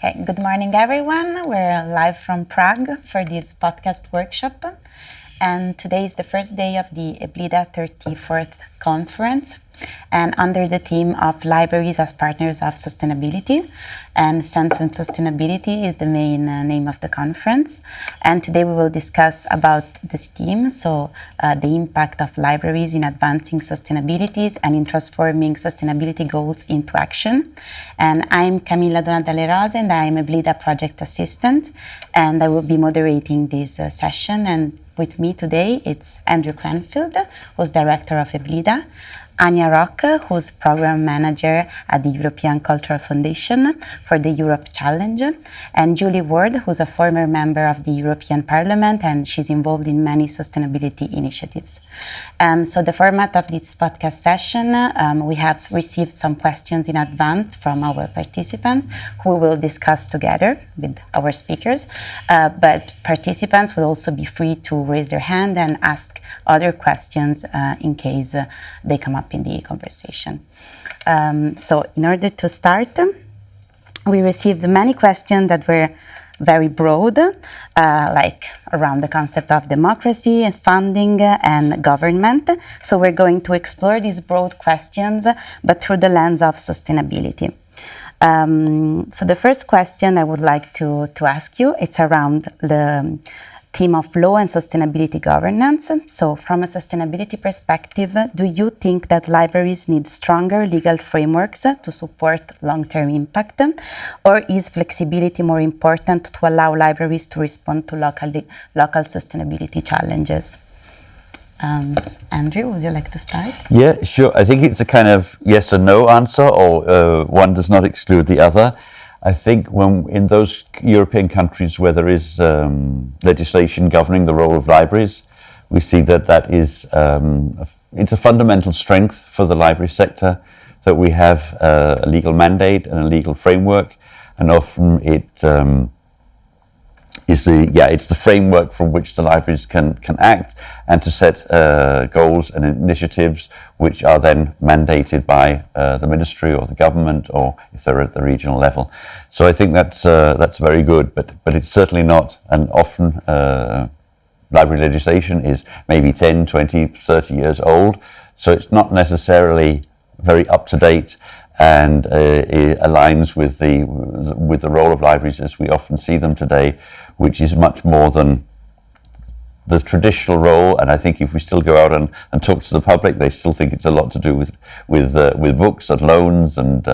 Okay, good morning, everyone. We're live from Prague for this podcast workshop. And today is the first day of the EBLIDA 34th conference, and under the theme of Libraries as Partners of Sustainability. And Sense and Sustainability is the main name of the conference. And today we will discuss about this theme, so the impact of libraries in advancing sustainabilities and in transforming sustainability goals into action. And I'm Camilla Donatale Rose, and I'm a EBLIDA project assistant, and I will be moderating this session. And with me today, it's Andrew Cranfield, who's director of EBLIDA, Ania, who's program manager at the European Cultural Foundation for the Europe Challenge, and Julie Ward, who's a former member of the European Parliament, and she's involved in many sustainability initiatives. So the format of this podcast session, we have received some questions in advance from our participants who will discuss together with our speakers, but participants will also be free to raise their hand and ask other questions in case they come up in the conversation. So in order to start, we received many questions that were very broad, like around the concept of democracy and funding and government. So we're going to explore these broad questions, but through the lens of sustainability. So the first question I would like to ask you, it's around the theme of law and sustainability governance. So from a sustainability perspective, do you think that libraries need stronger legal frameworks to support long-term impact? Or is flexibility more important to allow libraries to respond to local sustainability challenges? Andrew, would you like to start? Yeah, sure. I think it's a kind of yes or no answer, or one does not exclude the other. I think when in those European countries where there is legislation governing the role of libraries, we see that is it's a fundamental strength for the library sector that we have a legal mandate and a legal framework, and often it's the framework from which the libraries can act and to set goals and initiatives which are then mandated by the ministry or the government, or if they're at the regional level. So I think that's very good, but it's certainly not, and often library legislation is maybe 10, 20, 30 years old, so it's not necessarily very up to date, and it aligns with the role of libraries as we often see them today, which is much more than the traditional role. And I think if we still go out and talk to the public, they still think it's a lot to do with books and loans and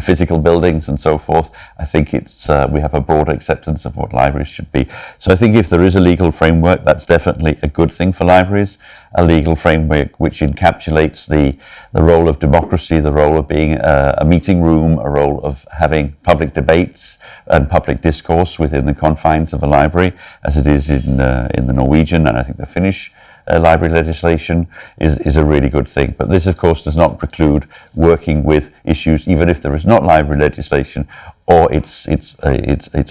physical buildings and so forth. I think it's we have a broad acceptance of what libraries should be. So I think if there is a legal framework, that's definitely a good thing for libraries. A legal framework which encapsulates the role of democracy, the role of being a meeting room, a role of having public debates and public discourse within the confines of a library, as it is in the Norwegian and I think the Finnish library legislation is a really good thing. But this, of course, does not preclude working with issues, even if there is not library legislation or it's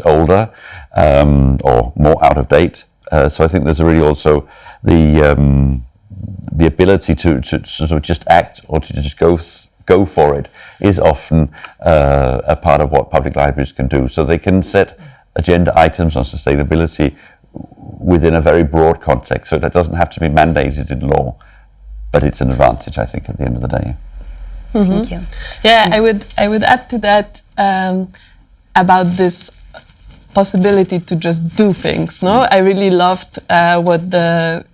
older or more out of date. So I think there's really also the ability to sort of just act or to just go for it is often a part of what public libraries can do. So they can set agenda items on sustainability within a very broad context. So that doesn't have to be mandated in law, but it's an advantage, I think, at the end of the day. Mm-hmm. Thank you. Yeah, I would add to that about this possibility to just do things. No, I really loved what the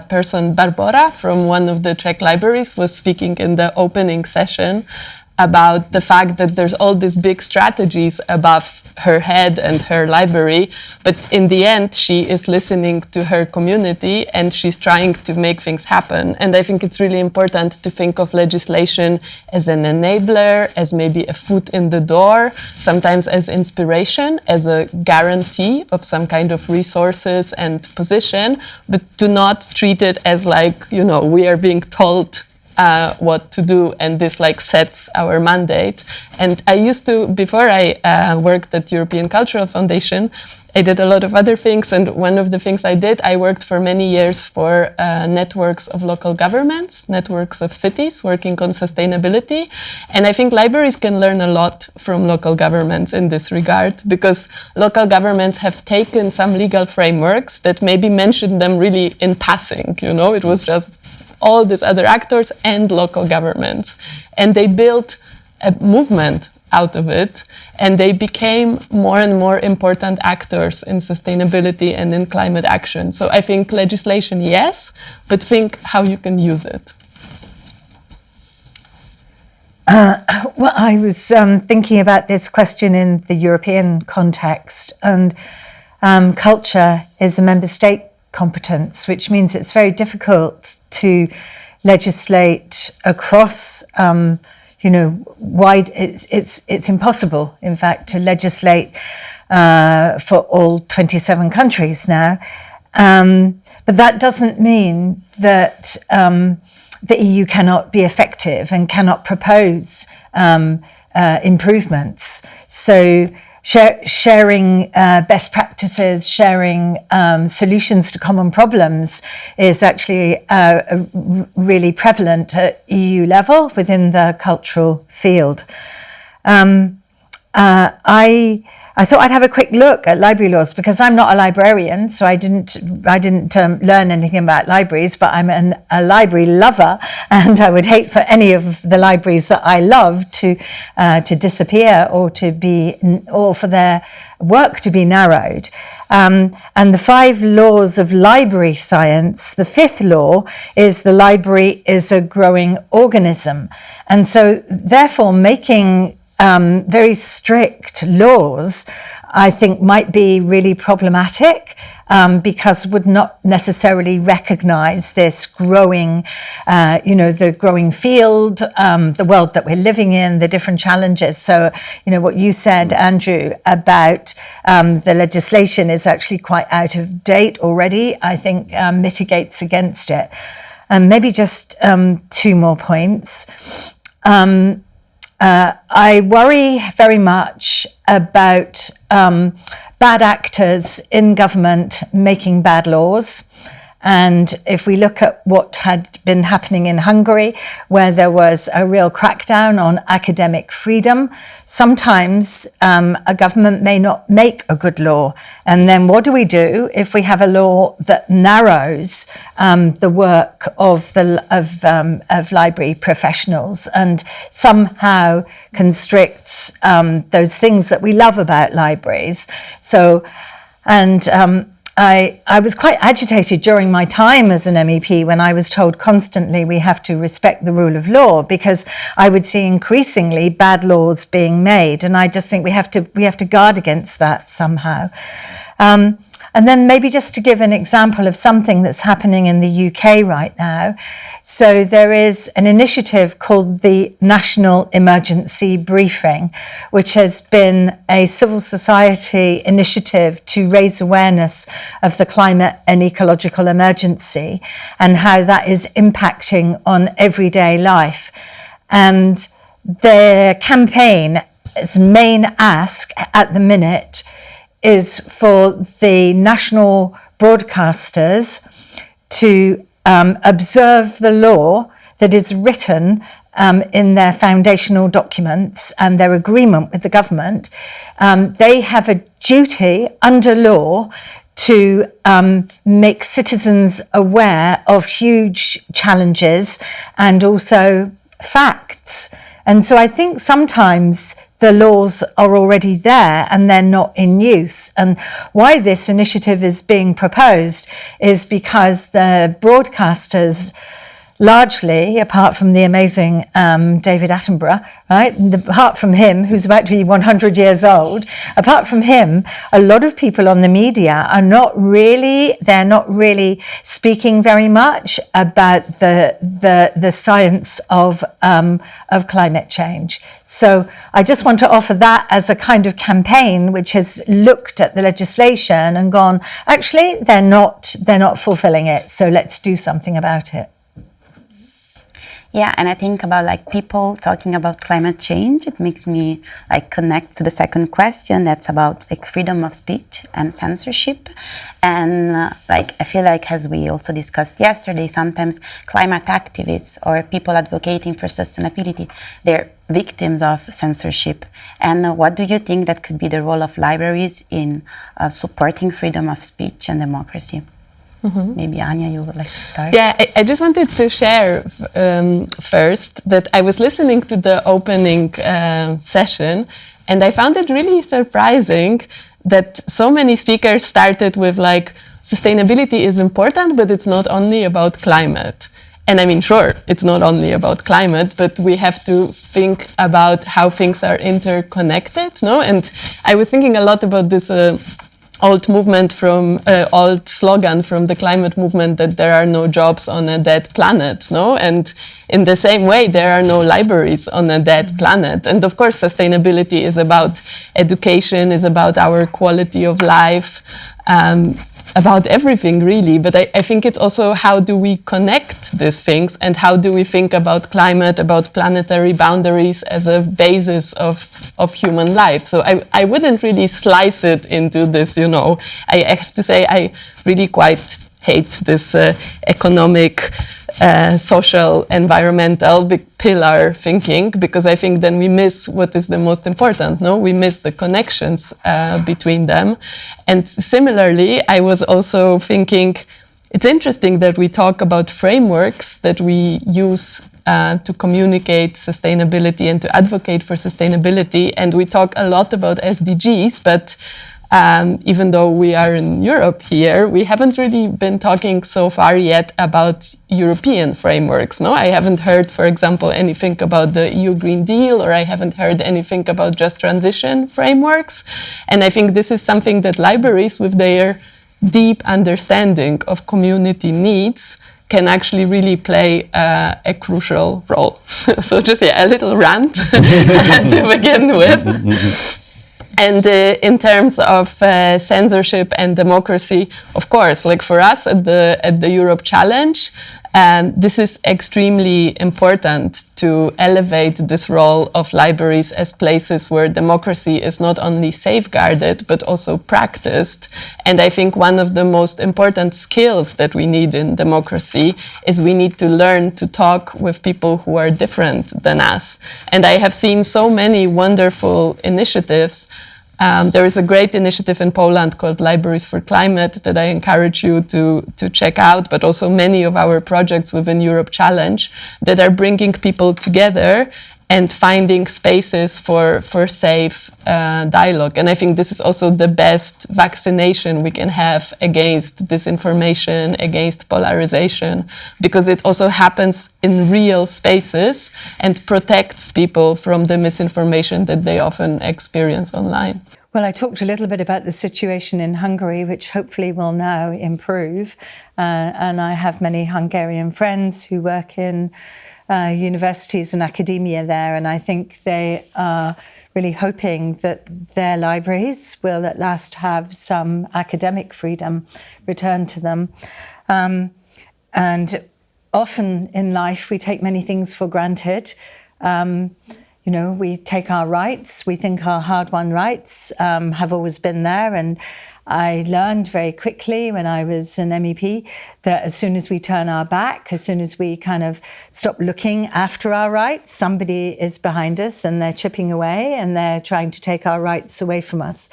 person Barbora from one of the Czech libraries was speaking in the opening session about the fact that there's all these big strategies above her head and her library, but in the end she is listening to her community and she's trying to make things happen. And I think it's really important to think of legislation as an enabler, as maybe a foot in the door, sometimes as inspiration, as a guarantee of some kind of resources and position, but to not treat it as like, we are being told what to do, and this like sets our mandate. And I used to, before I worked at European Cultural Foundation, I did a lot of other things, and one of the things I did, I worked for many years for networks of local governments, networks of cities working on sustainability. And I think libraries can learn a lot from local governments in this regard, because local governments have taken some legal frameworks that maybe mentioned them really in passing, you know, it was just all these other actors and local governments. And they built a movement out of it, and they became more and more important actors in sustainability and in climate action. So I think legislation, yes, but think how you can use it. Well, I was thinking about this question in the European context, and culture is a member state competence, which means it's very difficult to legislate across wide. It's impossible, in fact, to legislate for all 27 countries now. But that doesn't mean that the EU cannot be effective and cannot propose improvements. So sharing best practices, sharing solutions to common problems is actually really prevalent at EU level within the cultural field. I thought I'd have a quick look at library laws, because I'm not a librarian, so I didn't learn anything about libraries, but I'm a library lover, and I would hate for any of the libraries that I love to disappear or for their work to be narrowed. And the 5 laws of library science, the 5th law is the library is a growing organism. And so therefore making very strict laws, I think, might be really problematic, because would not necessarily recognize this growing, the growing field, the world that we're living in, the different challenges. So, what you said, Andrew, about the legislation is actually quite out of date already, I think mitigates against it. And maybe just 2 more points. I worry very much about bad actors in government making bad laws. And if we look at what had been happening in Hungary, where there was a real crackdown on academic freedom, sometimes a government may not make a good law. And then what do we do if we have a law that narrows the work of library professionals and somehow constricts those things that we love about libraries? So, I was quite agitated during my time as an MEP when I was told constantly we have to respect the rule of law, because I would see increasingly bad laws being made, and I just think we have to guard against that somehow. And then maybe just to give an example of something that's happening in the UK right now. So there is an initiative called the National Emergency Briefing, which has been a civil society initiative to raise awareness of the climate and ecological emergency and how that is impacting on everyday life. And the campaign's main ask at the minute is for the national broadcasters to observe the law that is written in their foundational documents and their agreement with the government. They have a duty under law to make citizens aware of huge challenges and also facts. And so I think sometimes the laws are already there and they're not in use. And why this initiative is being proposed is because the broadcasters, largely, apart from the amazing David Attenborough, right? Apart from him, who's about to be 100 years old, apart from him, a lot of people on the media are not really speaking very much about the science of climate change. So I just want to offer that as a kind of campaign which has looked at the legislation and gone, actually, they're not fulfilling it, so let's do something about it. Yeah, and I think about like people talking about climate change, it makes me like connect to the second question that's about like freedom of speech and censorship. And like I feel like, as we also discussed yesterday, sometimes climate activists or people advocating for sustainability, they're victims of censorship. And what do you think that could be the role of libraries in supporting freedom of speech and democracy? Maybe Ania, you would like to start? Yeah, I just wanted to share first that I was listening to the opening session, and I found it really surprising that so many speakers started with like, sustainability is important, but it's not only about climate. And I mean, sure, it's not only about climate, but we have to think about how things are interconnected, no? And I was thinking a lot about this old slogan from the climate movement that there are no jobs on a dead planet, no? And in the same way, there are no libraries on a dead planet. And of course, sustainability is about education, is about our quality of life, about everything really. But I think it's also how do we connect these things and how do we think about climate, about planetary boundaries as a basis of human life. So I wouldn't really slice it into this, you know. I have to say I really quite hate this economic, social, environmental big pillar thinking, because I think then we miss what is the most important, no? We miss the connections between them. And similarly, I was also thinking, it's interesting that we talk about frameworks that we use to communicate sustainability and to advocate for sustainability. And we talk a lot about SDGs, but even though we are in Europe here, we haven't really been talking so far yet about European frameworks. No, I haven't heard, for example, anything about the EU Green Deal, or I haven't heard anything about just transition frameworks. And I think this is something that libraries, with their deep understanding of community needs, can actually really play a crucial role. So just a little rant to begin with. And in terms of censorship and democracy, of course, like for us at the Europe Challenge, this is extremely important to elevate this role of libraries as places where democracy is not only safeguarded, but also practiced. And I think one of the most important skills that we need in democracy is we need to learn to talk with people who are different than us. And I have seen so many wonderful initiatives. There is a great initiative in Poland called Libraries for Climate that I encourage you to check out, but also many of our projects within Europe Challenge that are bringing people together and finding spaces for safe dialogue. And I think this is also the best vaccination we can have against disinformation, against polarization, because it also happens in real spaces and protects people from the misinformation that they often experience online. Well, I talked a little bit about the situation in Hungary, which hopefully will now improve. And I have many Hungarian friends who work in universities and academia there, and I think they are really hoping that their libraries will at last have some academic freedom returned to them. And often in life we take many things for granted. You know, we take our rights, we think our hard-won rights have always been there, and I learned very quickly when I was an MEP that as soon as we turn our back, as soon as we kind of stop looking after our rights, somebody is behind us and they're chipping away and they're trying to take our rights away from us.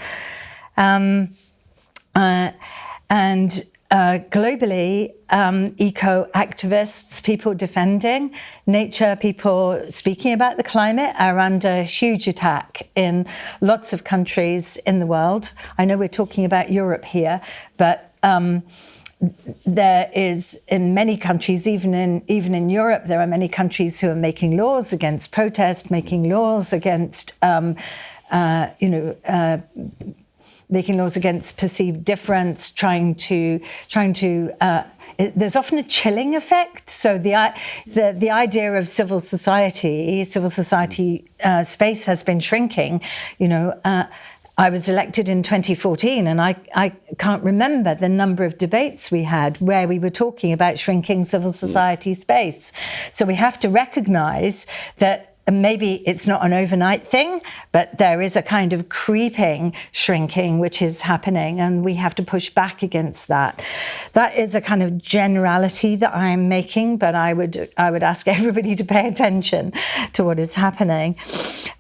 Globally, eco-activists, people defending nature, people speaking about the climate are under huge attack in lots of countries in the world. I know we're talking about Europe here, but there is in many countries, even in Europe, there are many countries who are making laws against protest, making laws against making laws against perceived difference, trying to. There's often a chilling effect. So the idea of civil society space has been shrinking. I was elected in 2014, and I can't remember the number of debates we had where we were talking about shrinking civil society space. So we have to recognise that maybe it's not an overnight thing, but there is a kind of creeping shrinking which is happening, and we have to push back against that. That is a kind of generality that I am making, but I would ask everybody to pay attention to what is happening.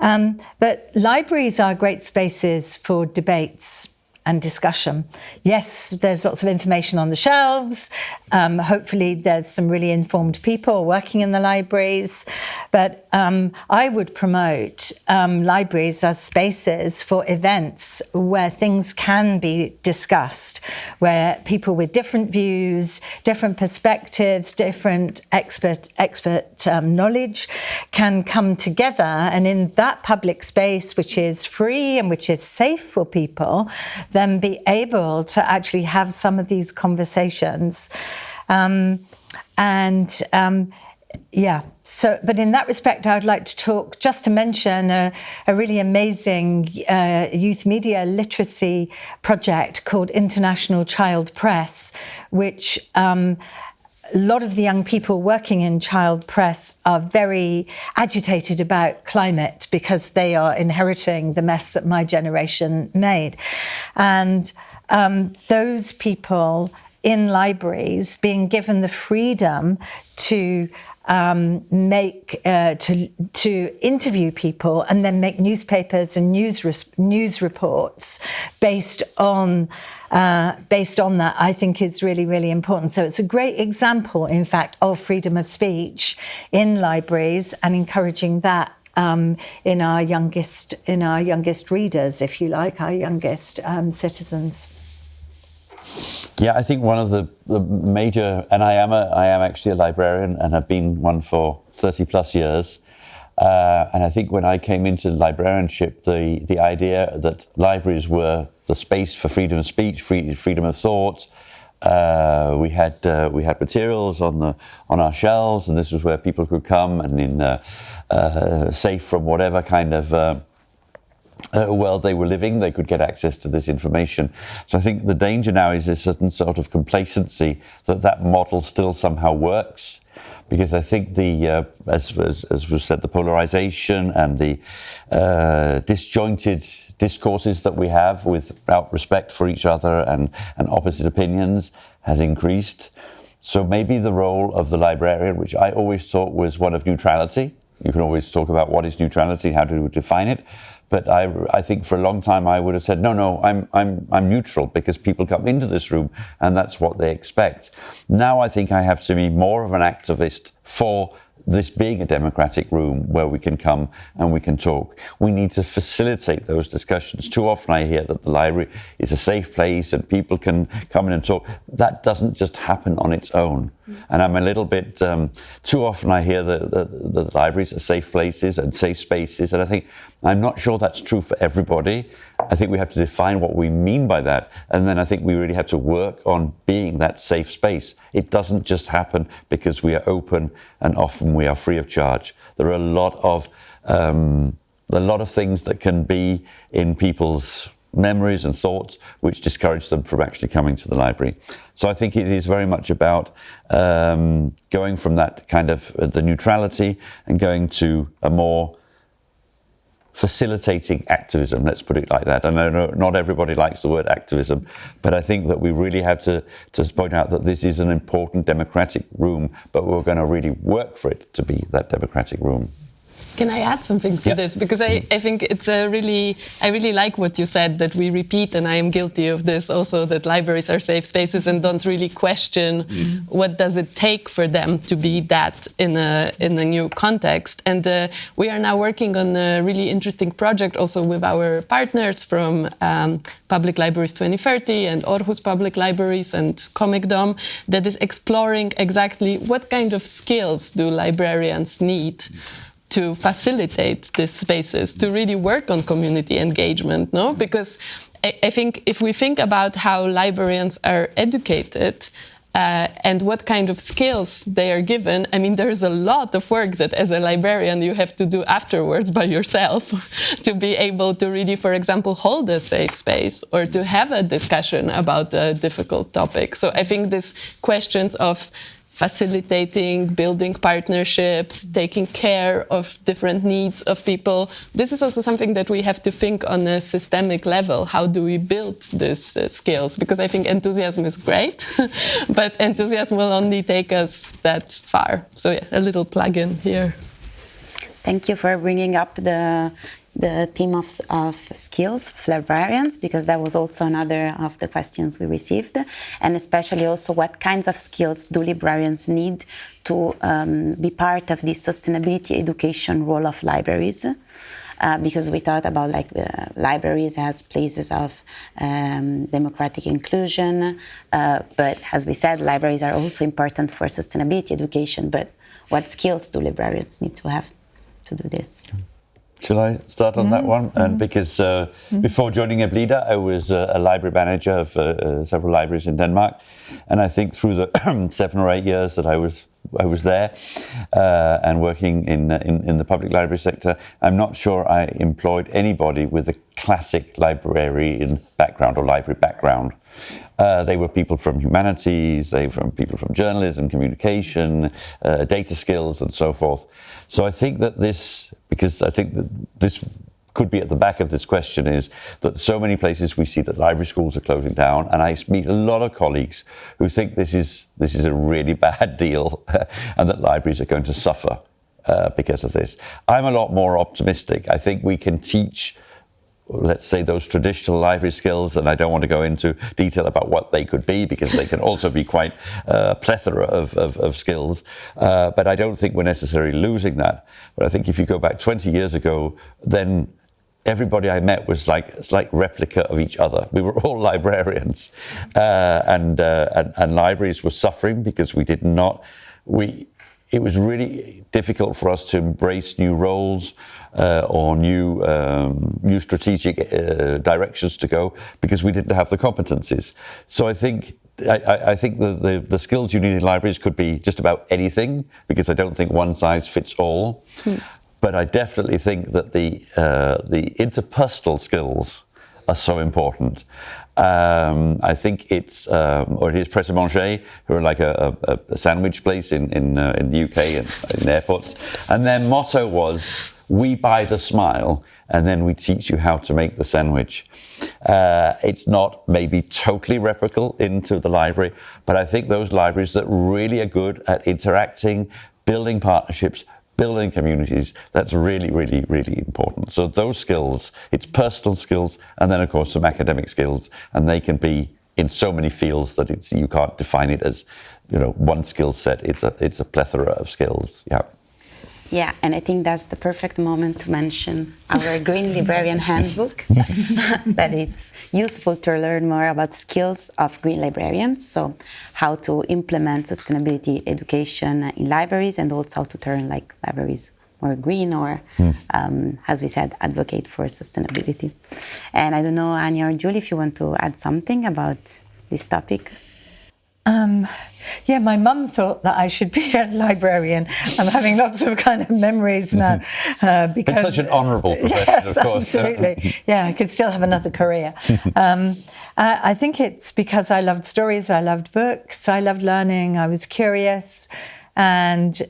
But libraries are great spaces for debates and discussion. Yes, there's lots of information on the shelves. Hopefully there's some really informed people working in the libraries. But I would promote libraries as spaces for events where things can be discussed, where people with different views, different perspectives, different expert knowledge can come together. And in that public space, which is free and which is safe for people, then be able to actually have some of these conversations. So, but in that respect, I would like to talk, just to mention a really amazing youth media literacy project called International Child Press, which a lot of the young people working in child press are very agitated about climate because they are inheriting the mess that my generation made. And those people in libraries being given the freedom to to interview people and then make newspapers and news reports based on that, I think is really, really important. So it's a great example, in fact, of freedom of speech in libraries and encouraging that in our youngest readers, if you like, our youngest citizens. Yeah, I think one of the major, and I am actually a librarian and have been one for 30 plus years. And I think when I came into librarianship, the idea that libraries were the space for freedom of speech, freedom of thought. We had materials on our shelves, and this was where people could come and safe from whatever kind of world they were living, they could get access to this information. So I think the danger now is a certain sort of complacency that model still somehow works, because I think as was said, the polarization and the disjointed discourses that we have without respect for each other and opposite opinions has increased. So maybe the role of the librarian, which I always thought was one of neutrality. You can always talk about what is neutrality, how do we define it. But I think for a long time I would have said, no, I'm neutral because people come into this room and that's what they expect. Now I think I have to be more of an activist for this being a democratic room where we can come and we can talk. We need to facilitate those discussions. Too often I hear that the library is a safe place and people can come in and talk. That doesn't just happen on its own. And I'm a little bit, too often I hear that the libraries are safe places and safe spaces. And I think, I'm not sure that's true for everybody. I think we have to define what we mean by that. And then I think we really have to work on being that safe space. It doesn't just happen because we are open and often we are free of charge. There are a lot of things that can be in people's memories and thoughts which discourage them from actually coming to the library. So I think it is very much about going from that kind of the neutrality and going to a more facilitating activism, let's put it like that. I know not everybody likes the word activism, but I think that we really have to point out that this is an important democratic room, but we're going to really work for it to be that democratic room. Can I add something to this? Because I think it's I really like what you said, that we repeat, and I am guilty of this also, that libraries are safe spaces and don't really question what does it take for them to be that in a new context. And we are now working on a really interesting project also with our partners from Public Libraries 2030 and Aarhus Public Libraries and Comicdom, that is exploring exactly what kind of skills do librarians need to facilitate these spaces, to really work on community engagement, no? Because I think if we think about how librarians are educated, and what kind of skills they are given. I mean, there's a lot of work that as a librarian you have to do afterwards by yourself to be able to really, for example, hold a safe space or to have a discussion about a difficult topic. So I think these questions of facilitating, building partnerships, taking care of different needs of people. This is also something that we have to think on a systemic level. How do we build these skills? Because I think enthusiasm is great, but enthusiasm will only take us that far. So yeah, a little plug-in here. Thank you for bringing up the theme of skills of librarians, because that was also another of the questions we received, and especially also what kinds of skills do librarians need to be part of the sustainability education role of libraries. Because we thought about libraries as places of democratic inclusion, but as we said, libraries are also important for sustainability education. But what skills do librarians need to have to do this? Shall I start on that one? And because before joining EBLIDA, I was a library manager of several libraries in Denmark, and I think through the 7 or 8 years that I was there and working in the public library sector, I'm not sure I employed anybody with a classic librarian background or library background. They were people from humanities, they were people from journalism, communication, data skills, and so forth. So I think that this could be at the back of this question, is that so many places we see that library schools are closing down, and I meet a lot of colleagues who think this is a really bad deal and that libraries are going to suffer because of this. I'm a lot more optimistic. I think we can teach, let's say, those traditional library skills, and I don't want to go into detail about what they could be, because they can also be quite a plethora of skills, but I don't think we're necessarily losing that. But I think if you go back 20 years ago, then everybody I met was like replica of each other. We were all librarians, and libraries were suffering because it was really difficult for us to embrace new roles or new strategic directions to go, because we didn't have the competencies. So I think the skills you need in libraries could be just about anything, because I don't think one size fits all. But I definitely think that the interpersonal skills are so important. I think it is Pret a Manger, who are like a sandwich place in the UK and in airports, and their motto was, "We buy the smile, and then we teach you how to make the sandwich." It's not maybe totally replicable into the library, but I think those libraries that really are good at interacting, building partnerships, building communities, that's really, really, really important. So those skills, it's personal skills, and then of course some academic skills, and they can be in so many fields that you can't define it as, one skill set. It's a plethora of skills. Yeah. Yeah, and I think that's the perfect moment to mention our Green Librarian Handbook, that it's useful to learn more about skills of green librarians, so how to implement sustainability education in libraries, and also how to turn libraries more green, or, as we said, advocate for sustainability. And I don't know, Ania or Julie, if you want to add something about this topic. Yeah, my mum thought that I should be a librarian. I'm having lots of kind of memories now. Because it's such an honourable profession, yes, of course. Absolutely. Yeah, I could still have another career. I think it's because I loved stories, I loved books, I loved learning, I was curious, and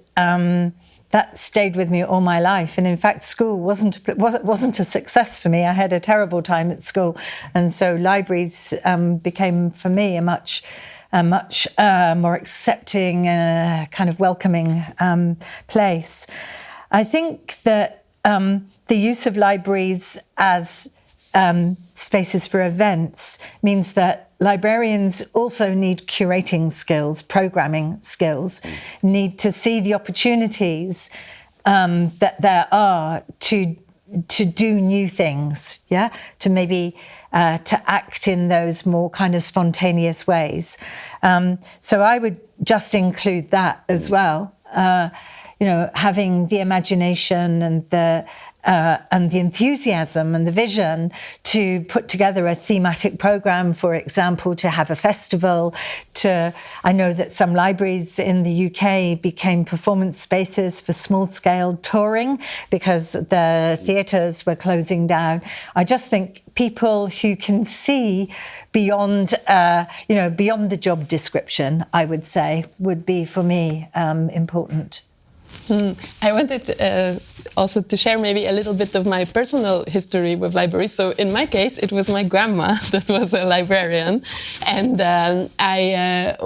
that stayed with me all my life. And in fact, school wasn't a success for me. I had a terrible time at school, and so libraries became for me a much more accepting, kind of welcoming place. I think that the use of libraries as spaces for events means that librarians also need curating skills, programming skills, need to see the opportunities that there are to do new things, to maybe to act in those more kind of spontaneous ways. So I would just include that as well. Having the imagination and and the enthusiasm and the vision to put together a thematic program, for example, to have a festival. I know that some libraries in the UK became performance spaces for small-scale touring because the theatres were closing down. I just think people who can see beyond, beyond the job description, I would say, would be for me important. I wanted also to share maybe a little bit of my personal history with libraries. So in my case, it was my grandma that was a librarian, and I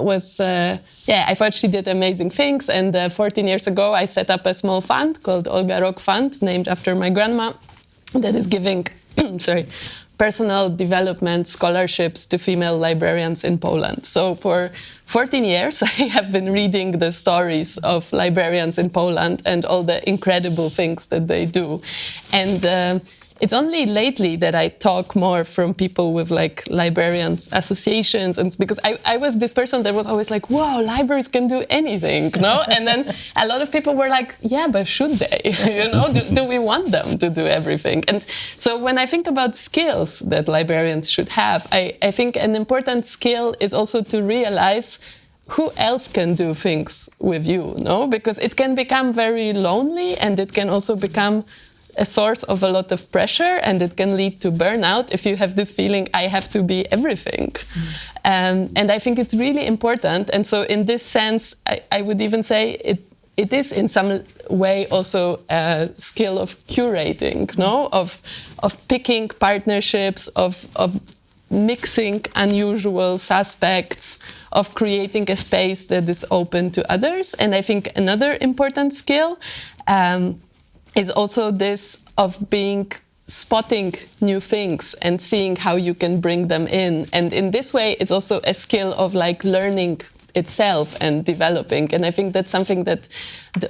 thought she did amazing things. And 14 years ago, I set up a small fund called Olga Rok Fund, named after my grandma, that is giving, personal development scholarships to female librarians in Poland. So for 14 years, I have been reading the stories of librarians in Poland and all the incredible things that they do. And it's only lately that I talk more from people with like librarians associations, and because I was this person that was always like, wow, libraries can do anything, no? And then a lot of people were like, yeah, but should they? Do we want them to do everything? And so when I think about skills that librarians should have, I think an important skill is also to realize who else can do things with you, no? Because it can become very lonely, and it can also become a source of a lot of pressure, and it can lead to burnout if you have this feeling, I have to be everything. And I think it's really important. And so in this sense, I would even say it is in some way also a skill of curating, no? Of picking partnerships, of mixing unusual suspects, of creating a space that is open to others. And I think another important skill is also this of spotting new things and seeing how you can bring them in. And in this way, it's also a skill of like learning itself and developing. And I think that's something that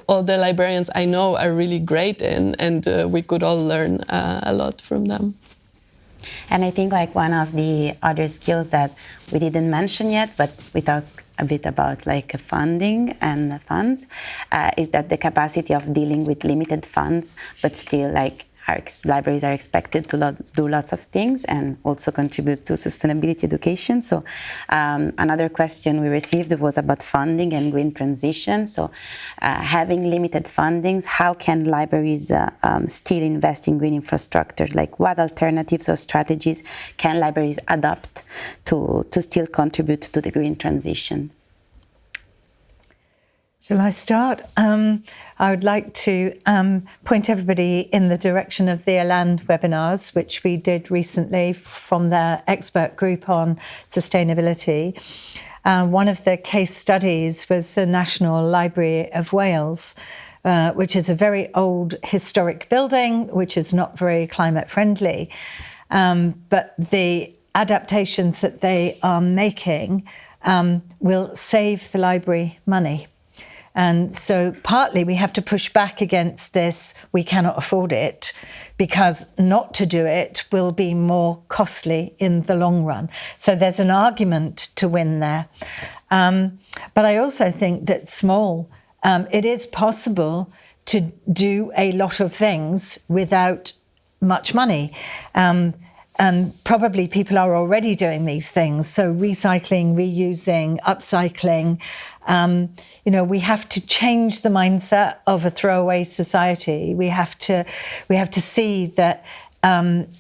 all the librarians I know are really great in, and we could all learn a lot from them. And I think like one of the other skills that we didn't mention yet, but we talked a bit about like funding and funds, is that the capacity of dealing with limited funds, but still like libraries are expected to do lots of things and also contribute to sustainability education. So another question we received was about funding and green transition. So having limited fundings, how can libraries still invest in green infrastructure? Like what alternatives or strategies can libraries adopt to still contribute to the green transition? Shall I start? I would like to point everybody in the direction of the ELAN webinars, which we did recently from their expert group on sustainability. One of the case studies was the National Library of Wales, which is a very old historic building, which is not very climate friendly. But the adaptations that they are making will save the library money. And so partly we have to push back against this, we cannot afford it, because not to do it will be more costly in the long run. So there's an argument to win there. But I also think that it is possible to do a lot of things without much money. And probably people are already doing these things. So recycling, reusing, upcycling. We have to change the mindset of a throwaway society. We have to see that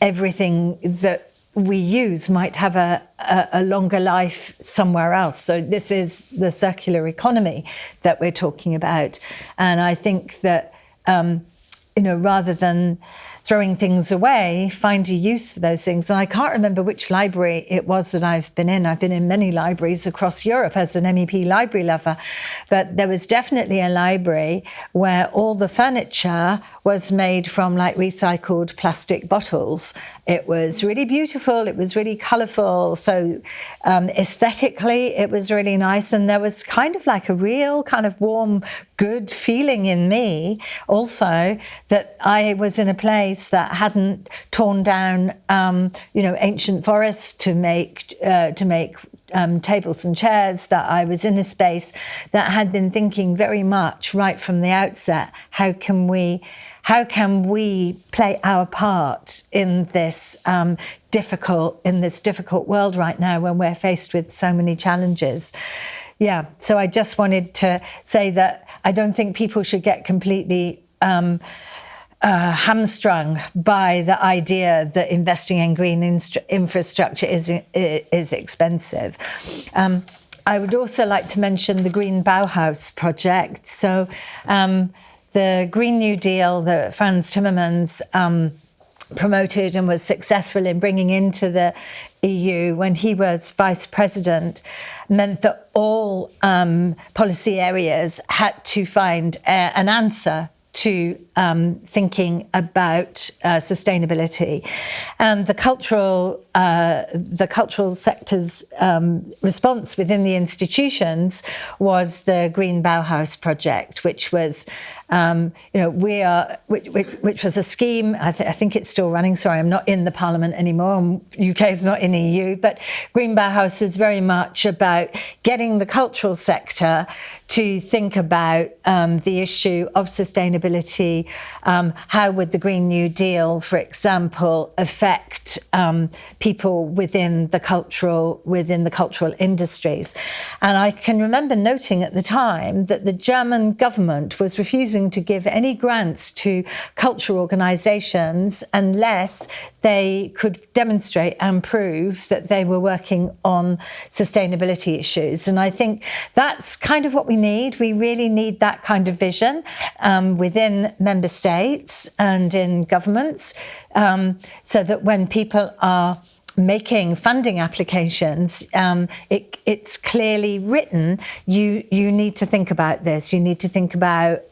everything that we use might have a longer life somewhere else. So this is the circular economy that we're talking about. And I think that, rather than throwing things away, find a use for those things. And I can't remember which library it was that I've been in. I've been in many libraries across Europe as an MEP library lover, but there was definitely a library where all the furniture was made from like recycled plastic bottles. It was really beautiful. It was really colourful. So aesthetically, it was really nice. And there was kind of like a real kind of warm, good feeling in me also that I was in a place that hadn't torn down, ancient forests to make tables and chairs, that I was in a space that had been thinking very much right from the outset, how can we how can we play our part in this difficult world right now when we're faced with so many challenges? Yeah, so I just wanted to say that I don't think people should get completely hamstrung by the idea that investing in green infrastructure is expensive. I would also like to mention the Green Bauhaus project. So the Green New Deal that Frans Timmermans promoted and was successful in bringing into the EU when he was vice president meant that all policy areas had to find an answer to thinking about sustainability, and the cultural sector's response within the institutions was the Green Bauhaus project, which was which was a scheme. I think it's still running. Sorry, I'm not in the Parliament anymore. UK is not in EU, but Green Bauhaus was very much about getting the cultural sector to think about the issue of sustainability. How would the Green New Deal, for example, affect people within the cultural industries? And I can remember noting at the time that the German government was refusing to give any grants to cultural organisations unless they could demonstrate and prove that they were working on sustainability issues. And I think that's kind of what we need. We really need that kind of vision within member states and in governments, so that when people are making funding applications, it's clearly written. You need to think about this. You need to think about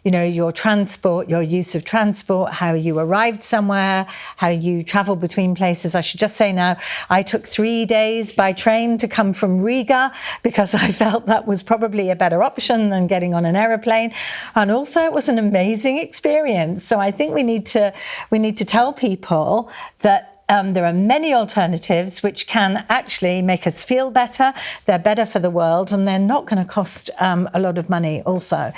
your transport, your use of transport, how you arrived somewhere, how you travel between places. I should just say now, I took 3 days by train to come from Riga because I felt that was probably a better option than getting on an aeroplane. And also it was an amazing experience. So I think we need to tell people that there are many alternatives which can actually make us feel better. They're better for the world, and they're not going to cost a lot of money also.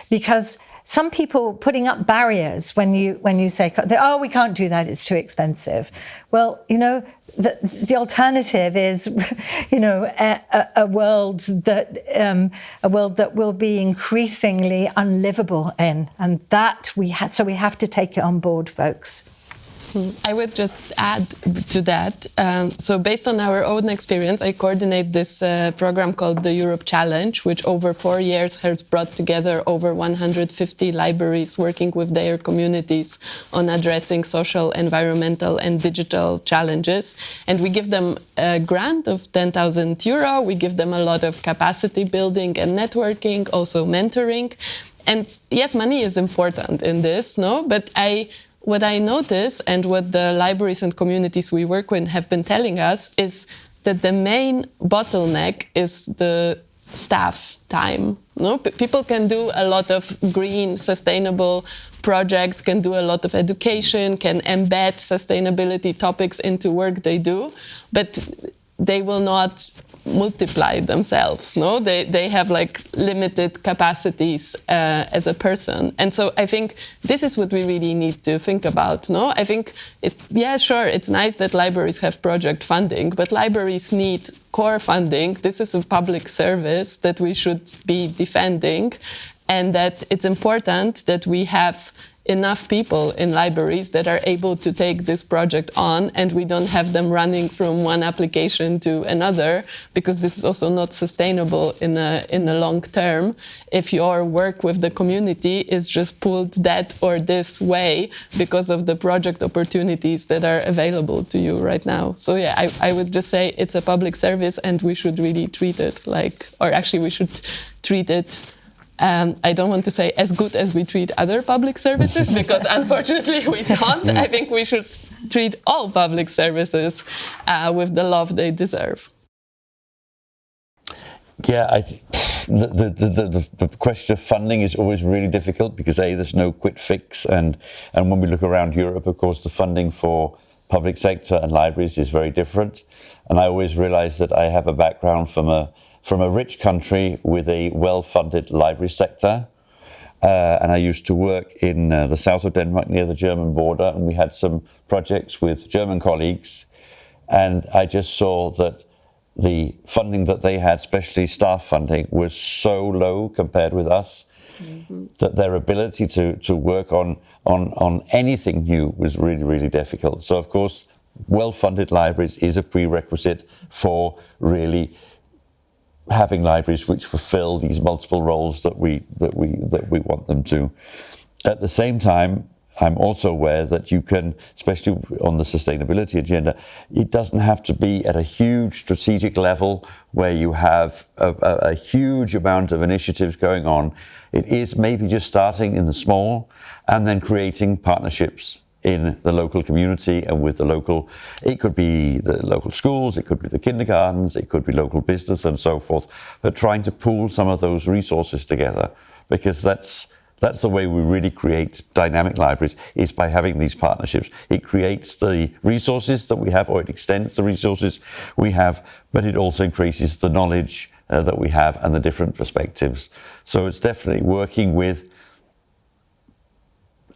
Because some people putting up barriers when you say, oh, we can't do that, it's too expensive. Well, the alternative is, a world that will be increasingly unlivable in, and that we have to take it on board, folks. I would just add to that. So based on our own experience, I coordinate this program called the Europe Challenge, which over 4 years has brought together over 150 libraries working with their communities on addressing social, environmental and digital challenges. And we give them a grant of €10,000. We give them a lot of capacity building and networking, also mentoring. And yes, money is important in this, no? But what I notice, and what the libraries and communities we work with have been telling us, is that the main bottleneck is the staff time. No? People can do a lot of green, sustainable projects, can do a lot of education, can embed sustainability topics into work they do, but they will not multiply themselves. No, they have like limited capacities as a person, and so I think this is what we really need to think about. No, I think it's nice that libraries have project funding, but libraries need core funding. This is a public service that we should be defending, and that it's important that we have enough people in libraries that are able to take this project on, and we don't have them running from one application to another, because this is also not sustainable in a long term if your work with the community is just pulled that or this way because of the project opportunities that are available to you right now. So I would just say it's a public service, and we should really treat it we should treat it I don't want to say as good as we treat other public services, because unfortunately we don't. I think we should treat all public services with the love they deserve. Yeah, I think the question of funding is always really difficult, because there's no quick fix, and when we look around Europe, of course, the funding for public sector and libraries is very different. And I always realize that I have a background from a rich country with a well-funded library sector, and I used to work in the south of Denmark near the German border, and we had some projects with German colleagues, and I just saw that the funding that they had, especially staff funding, was so low compared with us, that their ability to work on anything new was really, really difficult. So of course, well-funded libraries is a prerequisite for really having libraries which fulfill these multiple roles that we want them to. At the same time, I'm also aware that you can, especially on the sustainability agenda, it doesn't have to be at a huge strategic level where you have a huge amount of initiatives going on. It is maybe just starting in the small and then creating partnerships in the local community and with the local, it could be the local schools, it could be the kindergartens, it could be local business and so forth, but trying to pool some of those resources together, because that's the way we really create dynamic libraries, is by having these partnerships. It creates the resources that we have, or it extends the resources we have, but it also increases the knowledge that we have and the different perspectives. So it's definitely working with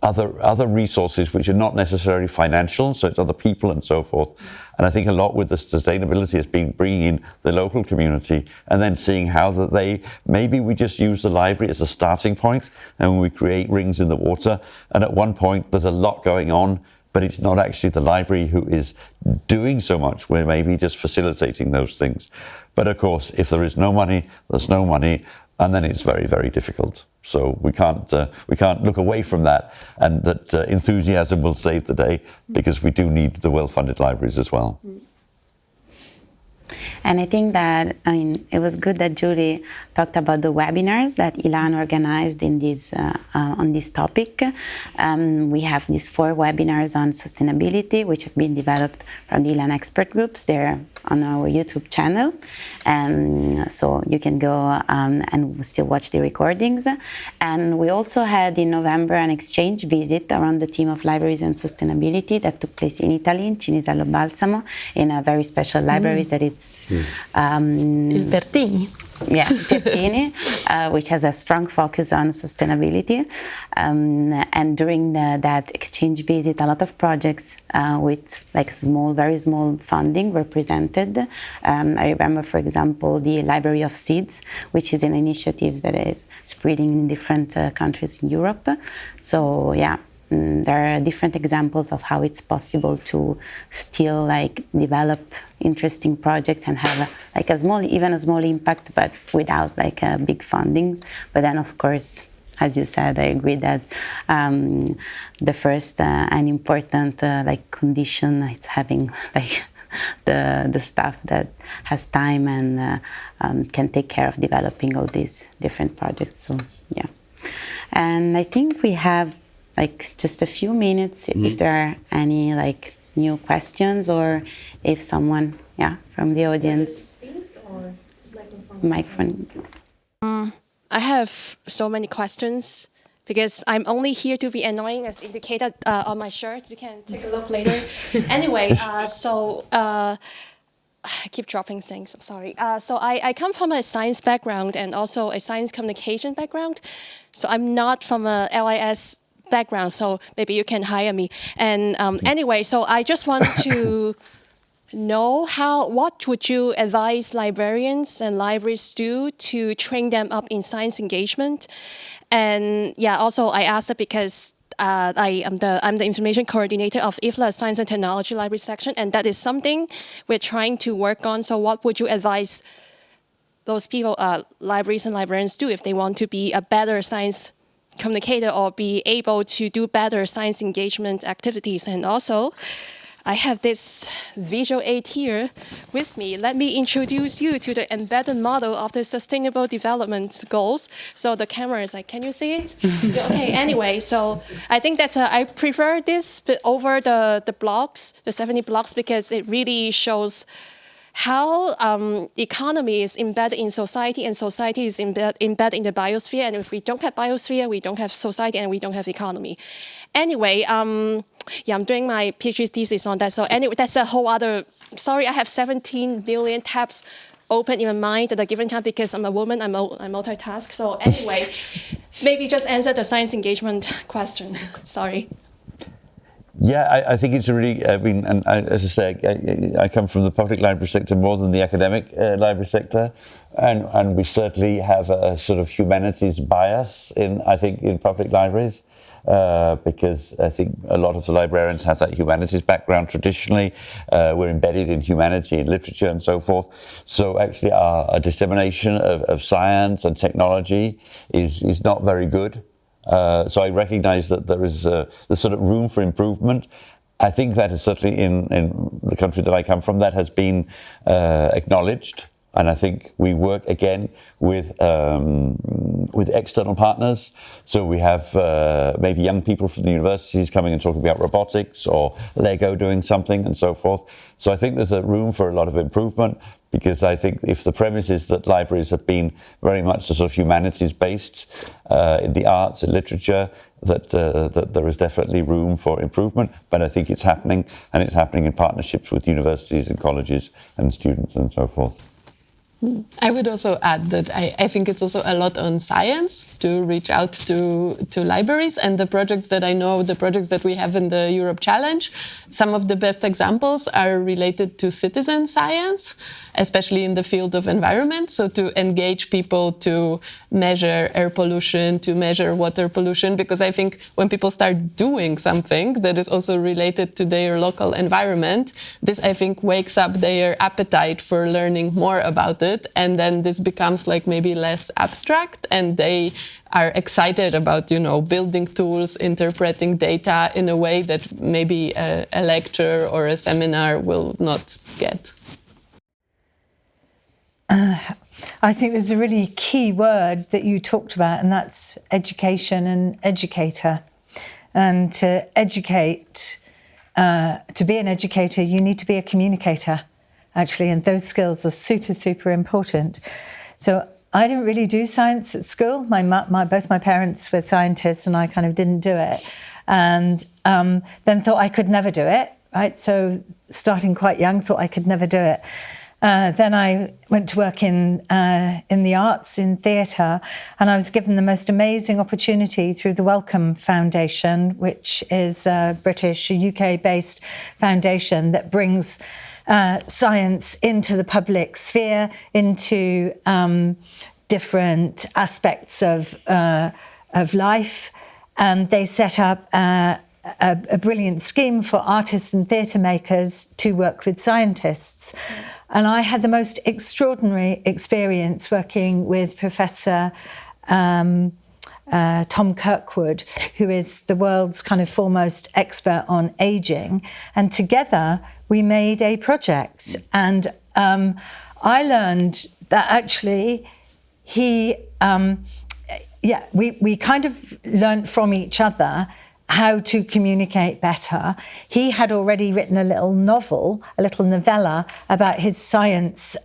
other resources which are not necessarily financial, so it's other people and so forth. And I think a lot with the sustainability has been bringing in the local community and then seeing how that maybe we just use the library as a starting point and we create rings in the water. And at one point there's a lot going on, but it's not actually the library who is doing so much. We're maybe just facilitating those things. But of course, if there is no money, there's no money. And then it's very, very difficult. So we can't look away from that, and that enthusiasm will save the day, because we do need the well-funded libraries as well. And I think that, it was good that Julie talked about the webinars that Ilan organized in this, on this topic. We have these 4 webinars on sustainability, which have been developed from the Ilan expert groups. They're on our YouTube channel. So you can go and still watch the recordings. And we also had in November an exchange visit around the theme of libraries and sustainability that took place in Italy, in Cinisello Balsamo, in a very special library that it's Il Pertini. Yeah, Pertini, which has a strong focus on sustainability. And during that exchange visit, a lot of projects with like very small funding were presented. I remember, for example, the Library of Seeds, which is an initiative that is spreading in different countries in Europe. So yeah. There are different examples of how it's possible to still develop interesting projects and have even a small impact, but without big fundings. But then, of course, as you said, I agree that the first and important condition is having the staff that has time and can take care of developing all these different projects. So yeah, and I think we have just a few minutes if there are any new questions, or if someone from the audience. Microphone. I have so many questions because I'm only here to be annoying, as indicated on my shirt. You can take a look later. Anyway, I keep dropping things, I'm sorry. So I come from a science background and also a science communication background. So I'm not from a LIS background, so maybe you can hire me. And anyway, so I just want to know what would you advise librarians and libraries do to train them up in science engagement? And yeah, also I asked that because I'm the information coordinator of EBLIDA Science and Technology Library section, and that is something we're trying to work on. So what would you advise those people, libraries and librarians, do if they want to be a better science communicator or be able to do better science engagement activities? And also, I have this visual aid here with me. Let me introduce you to the embedded model of the Sustainable Development Goals. So the camera is can you see it? Okay, anyway, so I think that I prefer this over the blocks, the 70 blocks, because it really shows how economy is embedded in society, and society is embedded in the biosphere. And if we don't have biosphere, we don't have society, and we don't have economy. Anyway, I'm doing my PhD thesis on that. So anyway, that's a whole other. Sorry, I have 17 million tabs open in my mind at a given time because I'm a woman, I multitask. So anyway, maybe just answer the science engagement question. Sorry. Yeah, I think it's a really, as I say, I come from the public library sector more than the academic library sector, and we certainly have a sort of humanities bias in public libraries, because I think a lot of the librarians have that humanities background traditionally. We're embedded in humanity and literature and so forth. So actually our dissemination of science and technology is not very good. So I recognise that there is there's sort of room for improvement. I think that is certainly in the country that I come from, that has been acknowledged. And I think we work again with external partners. So we have maybe young people from the universities coming and talking about robotics or Lego doing something and so forth. So I think there's a room for a lot of improvement, because I think if the premise is that libraries have been very much sort of humanities based in the arts and literature, that there is definitely room for improvement. But I think it's happening, and it's happening in partnerships with universities and colleges and students and so forth. I would also add that I think it's also a lot on science to reach out to libraries, and the projects that I know, the projects that we have in the Europe Challenge, some of the best examples are related to citizen science, especially in the field of environment. So to engage people to measure air pollution, to measure water pollution, because I think when people start doing something that is also related to their local environment, this I think wakes up their appetite for learning more about it. And then this becomes like maybe less abstract, and they are excited about, building tools, interpreting data in a way that maybe a lecture or a seminar will not get. I think there's a really key word that you talked about, and that's education and educator. And to educate, to be an educator, you need to be a communicator, actually, and those skills are super, super important. So I didn't really do science at school. Both my parents were scientists, and I kind of didn't do it. And then thought I could never do it, right? So starting quite young, thought I could never do it. Then I went to work in the arts, in theatre, and I was given the most amazing opportunity through the Wellcome Foundation, which is a British, UK-based foundation that brings science into the public sphere, into different aspects of life, and they set up a brilliant scheme for artists and theatre makers to work with scientists. And I had the most extraordinary experience working with Professor Tom Kirkwood, who is the world's kind of foremost expert on ageing. And together we made a project. And I learned that actually we kind of learned from each other how to communicate better. He had already written a little novella about his science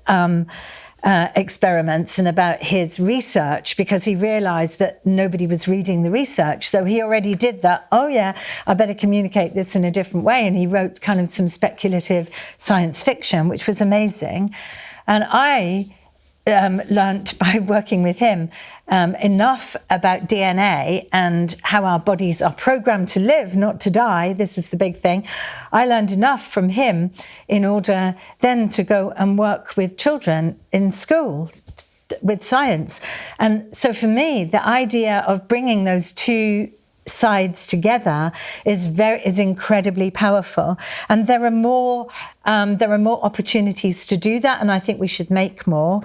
experiments and about his research, because he realized that nobody was reading the research. So he already did that. Oh yeah, I better communicate this in a different way. And he wrote kind of some speculative science fiction, which was amazing. And I learnt by working with him enough about DNA and how our bodies are programmed to live, not to die. This is the big thing. I learned enough from him in order then to go and work with children in school with science. And so for me, the idea of bringing those two sides together is incredibly powerful, and there are more opportunities to do that, and I think we should make more.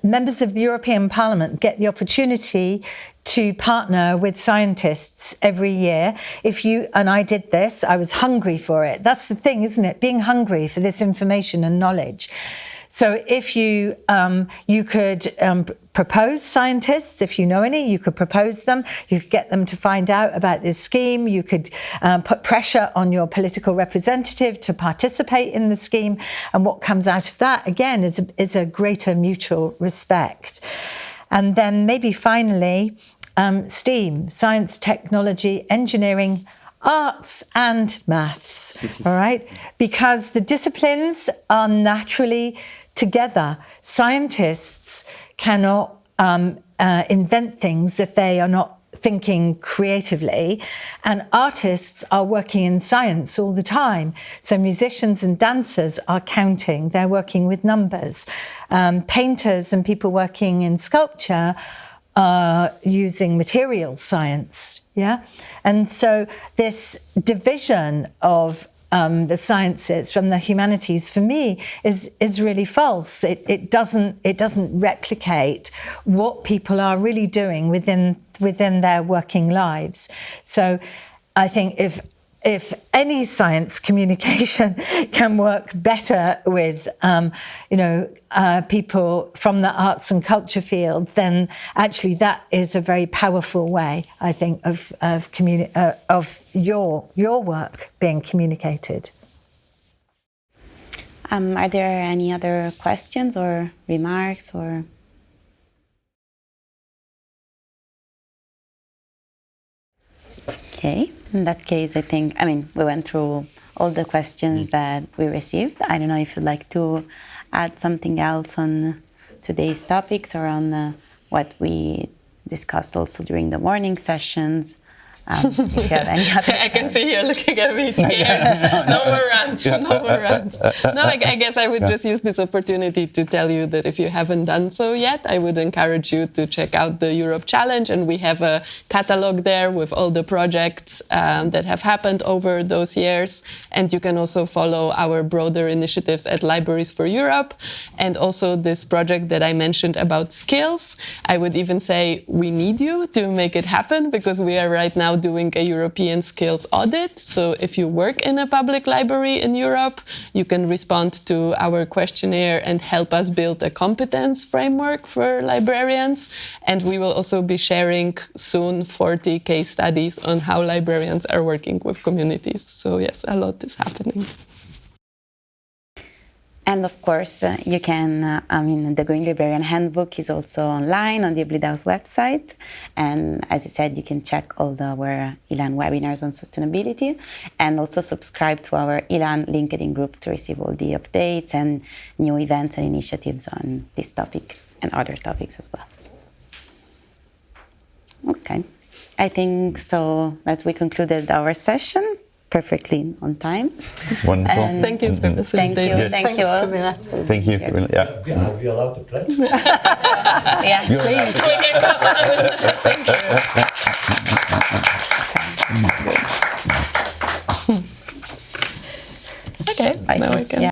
Members of the European Parliament get the opportunity to partner with scientists every year. And I did this, I was hungry for it. That's the thing, isn't it? Being hungry for this information and knowledge. So if you could propose scientists, if you know any, you could propose them. You could get them to find out about this scheme. You could put pressure on your political representative to participate in the scheme. And what comes out of that, again, is a greater mutual respect. And then maybe finally, STEAM, science, technology, engineering, arts and maths, all right? Because the disciplines are naturally together. Scientists cannot invent things if they are not thinking creatively, and artists are working in science all the time. So musicians and dancers are counting, they're working with numbers. Painters and people working in sculpture are using material science, yeah? And so this division of the sciences from the humanities, for me, is really false. It doesn't replicate what people are really doing within their working lives. So I think if any science communication can work better with people from the arts and culture field, then actually that is a very powerful way, I think, of your work being communicated. Are there any other questions or remarks or? Okay, in that case, we went through all the questions that we received. I don't know if you'd like to add something else on today's topics or on what we discussed also during the morning sessions. If you have any other I can see you looking at me scared. No more rants. No, I guess I would just use this opportunity to tell you that if you haven't done so yet, I would encourage you to check out the Europe Challenge, and we have a catalog there with all the projects that have happened over those years, and you can also follow our broader initiatives at Libraries for Europe, and also this project that I mentioned about skills. I would even say we need you to make it happen, because we are right now doing a European skills audit. So if you work in a public library in Europe, you can respond to our questionnaire and help us build a competence framework for librarians. And we will also be sharing soon 40 case studies on how librarians are working with communities. So yes, a lot is happening. And of course, you can, the Green Librarian Handbook is also online on the EBLIDA's website. And as I said, you can check all our ELAN webinars on sustainability, and also subscribe to our ELAN LinkedIn group to receive all the updates and new events and initiatives on this topic and other topics as well. Okay, I think so that we concluded our session. Perfectly on time. Wonderful. Thank you for listening. Thank you. Yes. Thank you all. Thank you. Yeah. Are we allowed to play? Yeah. Please. Okay, now I can. Yeah.